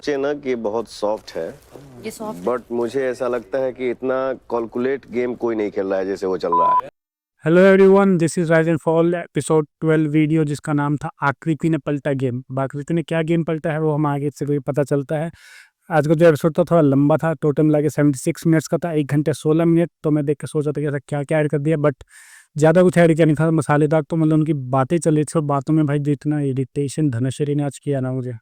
सोचे ना कि बहुत सॉफ्ट है, ये सॉफ्ट है। बट मुझे ऐसा लगता है कि इतना कैलकुलेट गेम कोई नहीं खेल रहा है जैसे वो चल रहा है। Hello everyone, this is rise and fall episode 12 video जिसका नाम था आकृति ने पलटा गेम। आकृति ने क्या गेम पलटा है वो हम आगे से कोई पता चलता है। आज का जो एपिसोड था थोड़ा लंबा था, टोटल मिला के 76 मिनट्स का था, 1 घंटे 16 मिनट। तो मैं देख के सोचा था कि ऐसा क्या क्या ऐड कर दिया, बट ज़्यादा कुछ ऐड किया नहीं था मसालेदार। तो मतलब उनकी बातें चल रही थी और बातों में भाई जितना इरिटेशन धनश्री ने आज किया ना मुझे,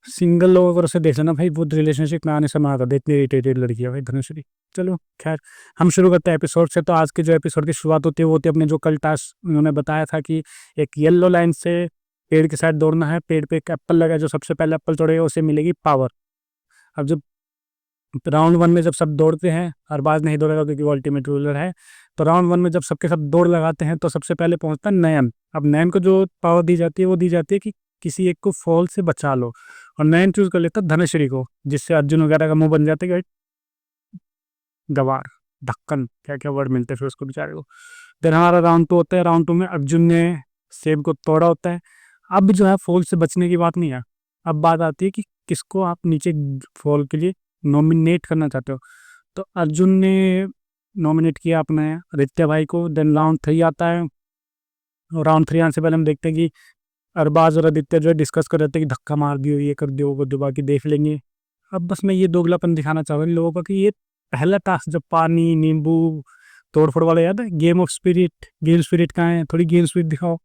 सिंगल लोगों को उसे देख लेना भाई, वो रिलेशनशिप में आने से मना कर दे, इतनी इरिटेटेड लड़की है भाई धनुश्री। चलो खैर, हम शुरू करते हैं एपिसोड से। तो आज के जो एपिसोड की शुरुआत होती है वो होती है अपने जो कल टास्क उन्होंने बताया था कि एक येलो लाइन से पेड़ के साथ दौड़ना है, पेड़ पे एक एप्पल लगा है, जो सबसे पहले एप्पल तोड़ेगा उसे मिलेगी पावर। अब जब राउंड वन में जब सब दौड़ते हैं, अरबाज नहीं दौड़ेगा क्योंकि वो अल्टीमेट रूलर है, तो राउंड वन में जब सबके सब दौड़ लगाते हैं तो सबसे पहले पहुंचता है नयन। अब नयन को जो पावर दी जाती है वो दी जाती है कि किसी एक को फॉल से बचा लो, और नयन चूज कर लेता है धनश्री को, जिससे अर्जुन वगैरह का मुंह बन जाता है कि गवार, ढक्कन, क्या क्या वर्ड मिलते हैं फिर उसको बेचारे को। देन हमारा राउंड टू होता है। राउंड टू में अर्जुन ने सेब को तोड़ा होता है। अब जो है फॉल से बचने की बात नहीं है, अब बात आती है कि किसको आप नीचे फॉल के लिए नॉमिनेट करना चाहते हो। तो अर्जुन ने नॉमिनेट किया अपने आदित्य भाई को। देन राउंड थ्री आता है, और राउंड थ्री आने से पहले हम देखते हैं कि अरबाज और आदित्य जो है डिस्कस कर रहे थे कि धक्का मार दियो, ये कर दियो, वो कर दियो, बाकी देख लेंगे। अब बस मैं ये दोगलापन दिखाना चाहूँगा इन लोगों का कि ये पहला टास्क जब पानी नींबू तोड़ फोड़ वाला याद है, game of spirit, game spirit कहाँ है, थोड़ी गेम स्पिरिट दिखाओ।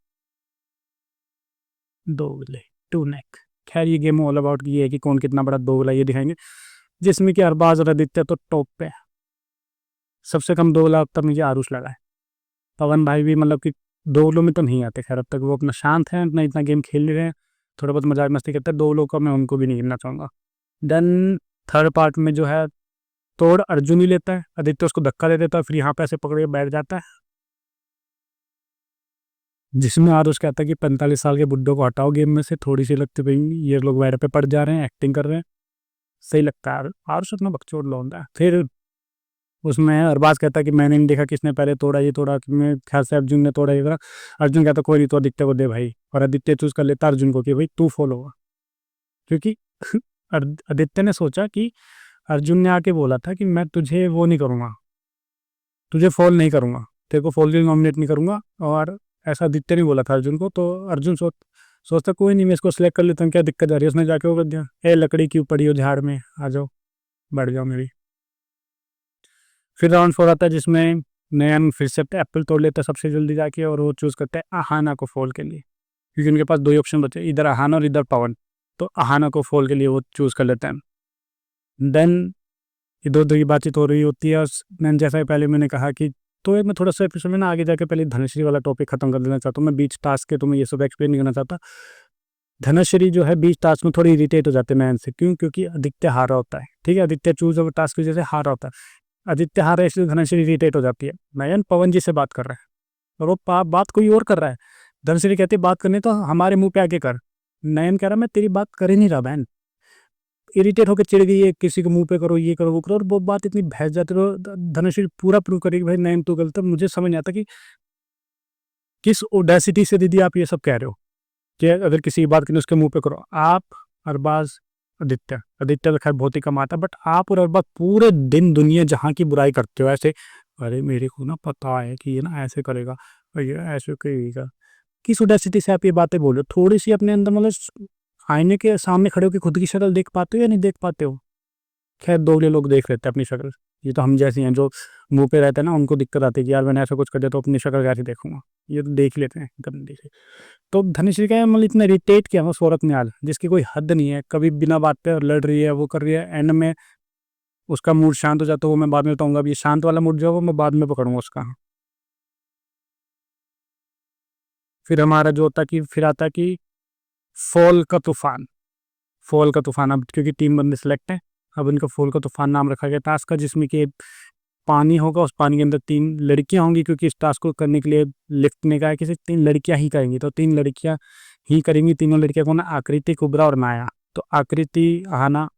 दोगले, टू नेक। खैर ये गेम ऑल अबाउट ये है कि कौन कितना बड़ा दोगला ये दिखाएंगे, जिसमें कि अरबाज और आदित्य तो टॉप पे है। सबसे कम दोगला अब तक मुझे आरुष लगा है। पवन भाई भी मतलब कि दोगलों में तो नहीं आते, खैर अब तक वो अपना शांत है, अपना इतना गेम खेल रहे हैं, थोड़ा बहुत मजाक मस्ती करते हैं। दो लोग का मैं उनको भी नहीं गिनना चाहूँगा। देन थर्ड पार्ट में जो है तोड़ अर्जुन ही लेता है, आदित्य उसको धक्का दे देता है, फिर यहाँ पे ऐसे पकड़ के बैठ जाता है, जिसमें आरुष कहता है कि 45 साल के बुड्ढों को हटाओ गेम में से, थोड़ी सी लगती भाई ये लोग वैर पे पड़ जा रहे हैं, एक्टिंग कर रहे हैं। सही लगता है, आरुष अपना बकचोद लौंडा है। फिर उसमें अरबाज कहता है कि मैंने नहीं देखा किसने पहले तोड़ा, ये तोड़ा कि मैं ख्याल से अर्जुन ने तोड़ा, ये करा। अर्जुन कहता कोई नहीं, तो आदित्य को दे भाई, और आदित्य चूज कर लेता अर्जुन को कि भाई तू फॉलो होगा, क्योंकि आदित्य ने सोचा कि अर्जुन ने आके बोला था कि मैं तुझे वो नहीं करूँगा, तुझे फॉल नहीं करूँगा, तेरे को फॉल के लिए नॉमिनेट नहीं करूँगा। और ऐसा आदित्य ने बोला था अर्जुन को। तो अर्जुन सोचता कोई नहीं, मैं इसको सिलेक्ट कर लेता हूँ, क्या दिक्कत आ रही है। उसने जाके वो कर दिया, ए लकड़ी क्यों पड़ी हो झाड़ में, आ जाओ बैठ जाओ मेरी। फिर राउंड फोर आता है, जिसमें नयन फिर से एप्पल तोड़ लेता है सबसे जल्दी जाके, और वो चूज करता है आहाना को फॉल के लिए, क्योंकि उनके पास दो ही ऑप्शन बचे, इधर आहाना और इधर पवन। तो आहाना को फॉल के लिए वो चूज कर लेते हैं। देन इधर उधर की बातचीत हो रही होती है, और मैंने जैसा कि पहले मैंने कहा कि तो मैं थोड़ा सा एपिसोड में ना आगे जाके पहले धनश्री वाला टॉपिक खत्म कर देना चाहता हूँ। मैं बीच टास्क के तुम्हें ये सब एक्सप्लेन नहीं करना चाहता। धनश्री जो है बीच टास्क में थोड़ी इरिटेट हो जाते हैं नयन से, क्यों? क्योंकि आदित्य हारा होता है, ठीक है, आदित्य चूज ओवर टास्क की वजह से हारा होता है। आदित्य हारा इसलिए धनश्री इरिटेट हो जाती है। नयन पवन जी से बात कर रहा है और वो बात कोई और कर रहा है। धनश्री कहती है बात करनी तो हमारे मुंह पे आके कर। नयन कह रहा मैं तेरी बात कर ही नहीं रहा बहन। इरिटेट होकर चिढ़ गई है, किसी को मुंह पे करो, ये करो वो करो, और वो बात इतनी भैंस जाती है। धनश्री पूरा प्रूव करेगी भाई नयन तू गलत है। मुझे समझ नहीं आता कि किस ओडेसिटी से दीदी आप ये सब कह रहे हो कि अगर किसी की बात करें उसके मुंह पे करो। आप, अरबाज, आदित्य, आदित्य तो खैर बहुत ही कम आता, बट आप और अरबाज पूरे दिन दुनिया जहाँ की बुराई करते हो ऐसे, अरे मेरे को ना पता है कि ये ना ऐसे करेगा और ये ऐसे करेगा। किस ओडेसिटी से आप ये बातें बोल रहे हो? थोड़ी सी अपने अंदर मतलब आईने के सामने खड़े होकर खुद की शक्ल देख पाते हो या नहीं देख पाते हो? खैर दोगले लोग देख लेते हैं अपनी शक्ल, ये तो हम जैसी हैं जो मुंह पे रहते हैं ना, उनको दिक्कत आती है कि यार मैंने ऐसा कुछ कर दिया तो अपनी शक्ल कैसे देखूंगा, ये तो देख लेते हैं गंदी से। तो धनश्री का मतलब इतना इरिटेट किया उस औरत ने आज, जिसकी कोई हद नहीं है, कभी बिना बात पे लड़ रही है, वो कर रही है, एंड में उसका मूड शांत हो जाता है। वो मैं बाद में बताऊंगा, अभी शांत वाला मूड जो है वो मैं बाद में पकड़ूंगा उसका। फिर हमारा जो होता कि फिर आता कि फॉल का तूफान। फॉल का तूफान, अब क्योंकि 3 बंदे सेलेक्ट हैं, अब इनका फॉल का तूफान नाम रखा गया टास्क का, जिसमें कि पानी होगा, उस पानी के अंदर 3 लड़कियां होंगी, क्योंकि इस टास्क को करने के लिए लिफ्ट ने कहा है कि सिर्फ 3 लड़कियां ही करेंगी, तो 3 लड़कियां ही करेंगी। तीनों लड़कियां कौन है? आकृति, कुबरा और माया। तो आकृति अहाना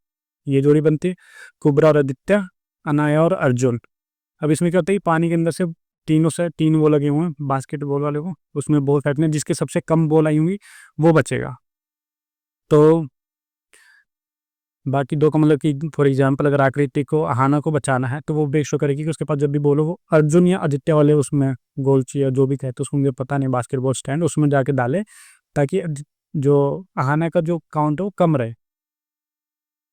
ये जोड़ी बनती है, कुबरा और आदित्य, अनाया और अर्जुन। अब इसमें क्या होता है, पानी के अंदर से तीनों से 3 वो लगे हुए हैं बास्केटबॉल वाले को, उसमें बॉल फेंकने, जिसके सबसे कम बॉल आई होंगी वो बचेगा। तो बाकी 2 का मतलब कि फॉर एग्ज़ाम्पल अगर आकृति को अहाना को बचाना है, तो वो मेक श्योर करेगी कि उसके पास जब भी बॉल हो, वो अर्जुन या आदित्य वाले उसमें गोलची या जो भी कहते हैं उसको, मुझे पता नहीं, बास्केटबॉल स्टैंड उसमें जाके डाले, ताकि जो अहाना का जो काउंट है वो कम रहे।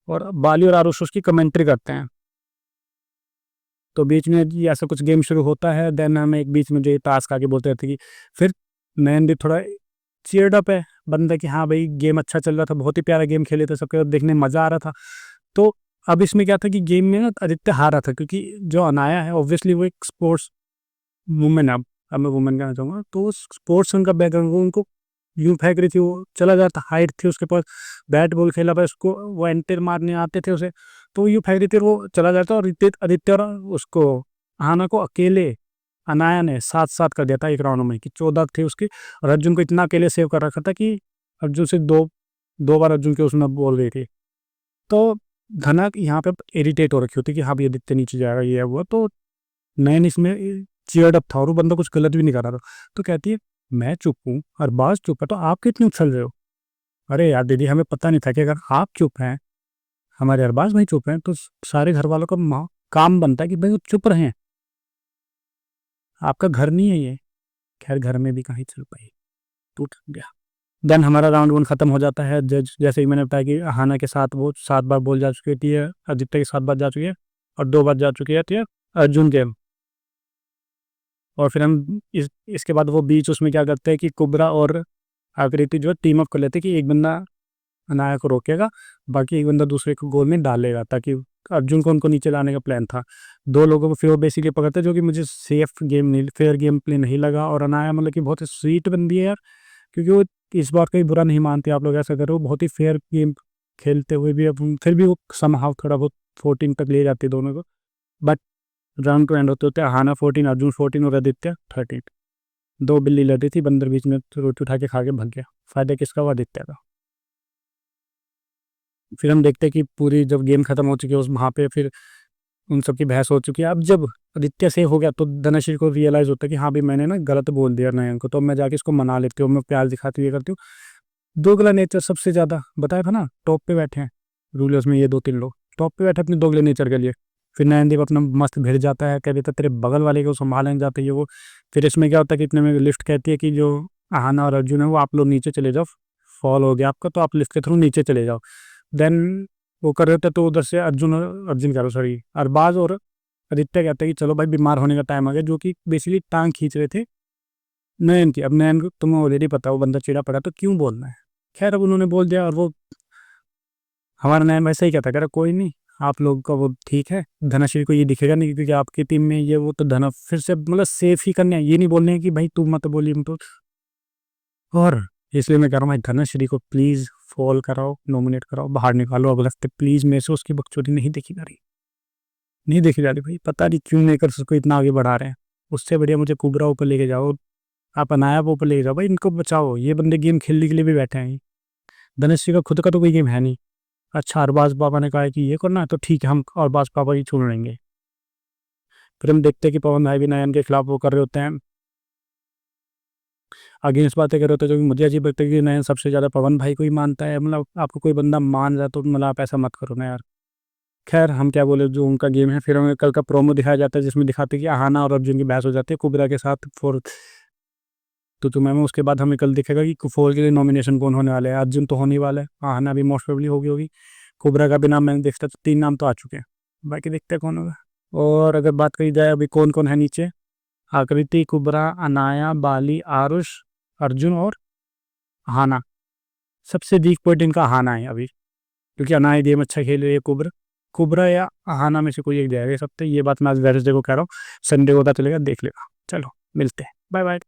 और बाली और आरुष उसकी कमेंट्री करते हैं। तो बीच में ये ऐसा कुछ गेम शुरू होता है, देन हमें एक बीच में जो ये टास्क आके बोलते रहते हैं कि फिर नयन भी थोड़ा चीयर्ड अप है बंदा कि हाँ भाई गेम अच्छा चल रहा था, बहुत ही प्यारा गेम खेले थे, सबके देखने में मज़ा आ रहा था। तो अब इसमें क्या था कि गेम में ना आदित्य हार रहा था, क्योंकि जो अनाया है ऑब्वियसली वो एक स्पोर्ट्स वुमेन है। अब मैं वुमेन कहना चाहूँगा, तो स्पोर्ट्स उनका बैकग्राउंड, वो उनको यूँ फेंक रही थी, वो चला जाता, हाइट थी उसके पास, बैट बॉल खेला पर उसको वो एंटर मारने आते थे उसे, तो यूँ फेंक रही थी, वो चला जाता। और आदित्य और उसको आहाना को अकेले अनाया ने 7-7 कर दिया था एक राउंड में, कि 14 थे उसके, और अर्जुन को इतना अकेले सेव कर रखा था कि अर्जुन से दो बार अर्जुन के उसमें बोल गई थी। तो धनक यहाँ पे इरिटेट हो रखी होती कि हाँ भाई आदित्य नीचे जाएगा, ये है वो, तो नयन इसमें चियर्ड अप था और वो बंदा कुछ गलत भी नहीं कर रहा था। तो कहती है मैं चुप हूँ, अरबाज चुप है, तो आप कितने उछल रहे हो? अरे यार दीदी, हमें पता नहीं था कि अगर आप चुप हैं, हमारे अरबाज भाई चुप हैं, तो सारे घर वालों का काम बनता है कि भाई वो चुप रहें, आपका घर नहीं है ये। खैर घर में भी कहीं चल पाई, टूट गया। देन हमारा राउंड 1 खत्म हो जाता है। जज जैसे ही मैंने बताया कि अहाना के साथ वो 7 बार बोल जा चुकी है, आदित्य के 7 बार जा चुकी है, और 2 बार जा चुकी है अर्जुन के। और फिर हम इसके बाद वो बीच उसमें क्या करते हैं कि कुबरा और आकृति जो है टीम अप कर लेते हैं कि एक बंदा अनाया को रोकेगा, बाकी एक बंदा दूसरे को गोल में डालेगा, ताकि अर्जुन को उनको नीचे लाने का प्लान था। 2 लोगों को फिर वो बेसिकली पकड़ते हैं, जो कि मुझे सेफ गेम नहीं, फेयर गेम प्ले नहीं लगा। और अनाया मतलब कि बहुत ही स्वीट बंदी है यार, क्योंकि वो इस बात का भी बुरा नहीं मानती आप लोग ऐसा करो, बहुत ही फेयर गेम खेलते हुए भी अब फिर भी वो समहाउ थोड़ा बहुत 14 तक ले जाती है दोनों को। बट राउंड टू एंड होते होते अहाना 14, अर्जुन 14 और आदित्य 13। 2 बिल्ली लड़ी थी, बंदर बीच में रोटी उठा के खा के भाग गया। फायदा किसका? वो आदित्य का। फिर हम देखते हैं कि पूरी जब गेम खत्म हो चुकी है उस वहाँ पे फिर उन सब की बहस हो चुकी है। अब जब आदित्य सेव हो गया तो धनश्री को रियलाइज़ होता है कि हाँ भाई मैंने ना गलत बोल दिया नयन को, तो मैं जाके इसको मना लेती हूँ, मैं प्यार दिखाती हुई करती हूँ। दोगला नेचर सबसे ज़्यादा बताया था ना, टॉप पे बैठे हैं रूलर्स में, ये 2-3 लोग टॉप पे बैठे अपने दोगले नेचर के लिए। फिर नयनदीप अपना मस्त भिड़ जाता है, कह देता तेरे बगल वाले को संभालने जाते है वो। फिर इसमें क्या होता है कि इतने में लिफ्ट कहती है कि जो आहाना और अर्जुन है वो आप लोग नीचे चले जाओ, फॉल हो गया आपका, तो आप लिफ्ट के थ्रू नीचे चले जाओ। देन वो कर रहे थे, तो उधर से अर्जुन कह रहा सॉरी अरबाज और आदित्य कहते हैं कि चलो भाई बीमार होने का टाइम आ गया, जो कि बेसिकली टांग खींच रहे थे नयन की। अब नयन को तुम्हें ऑलरेडी पता, वो बंदा चिड़ा पड़ा, तो क्यों बोलना है। खैर अब उन्होंने बोल दिया, और वो हमारा नयन वैसे ही कहता, कह रहा कोई नहीं, आप लोगों का वो ठीक है, धनश्री को ये दिखेगा नहीं क्योंकि आपकी टीम में ये वो, तो धन फिर से मतलब सेफ ही करने हैं, ये नहीं बोलने हैं कि भाई तू मत बोली तो। और इसलिए मैं कह रहा हूँ भाई धनश्री को प्लीज़ फॉल कराओ, नॉमिनेट कराओ, बाहर निकालो अगले हफ्ते प्लीज़। मेरे से उसकी बकचोदी नहीं देखी जा रही, नहीं देखी जा रही भाई, पता नहीं क्यों मेकर्स उसको इतना आगे बढ़ा रहे हैं। उससे बढ़िया मुझे कुबरा ऊपर लेके जाओ, आप अनाया ऊपर लेके जाओ भाई, इनको बचाओ, ये बंदे गेम खेलने के लिए भी बैठे हैं। धनश्री का खुद का तो कोई गेम है नहीं। अच्छा अरबाज पापा ने कहा है कि ये करना है, तो ठीक है हम अरबाज पापा ही चुन लेंगे। फिर हम देखते हैं कि पवन भाई भी नयन के खिलाफ वो कर रहे होते हैं, अगेंस्ट बातें कर रहे होते हैं, जो कि मुझे अजीब लगता है कि नयन सबसे ज़्यादा पवन भाई को ही मानता है। मतलब आपको कोई बंदा मान रहा है तो मतलब आप ऐसा मत करो ना यार। खैर हम क्या बोले, जो उनका गेम है। फिर हमें कल का प्रोमो दिखाया जाता है, जिसमें दिखाते हैं कि आहाना और अर्जुन की बहस हो जाती है कुबरा के साथ फॉर तो तुम्हें में। उसके बाद हमें कल दिखेगा कि कुफोल के लिए नॉमिनेशन कौन होने वाले हैं। अर्जुन तो होने वाला है, आहाना भी मोस्ट प्रोबेबली होगी। कुबरा का भी नाम मैंने देखता, तो 3 नाम तो आ चुके हैं, बाकी देखते हैं कौन होगा। और अगर बात करी जाए अभी कौन कौन है नीचे, आकृति, कुबरा, अनाया, बाली, आरुष, अर्जुन और आहाना। सबसे वीक पॉइंट इनका आहाना है अभी, क्योंकि अनाया गेम अच्छा खेल रही है। कुबरा कुबरा या आहाना में से कोई एक जाएगा इस हफ्ते, ये बात मैं आज वेडनेसडे को कह रहा हूँ, संडे को पता चलेगा, देख लेगा। चलो मिलते हैं, बाय बाय।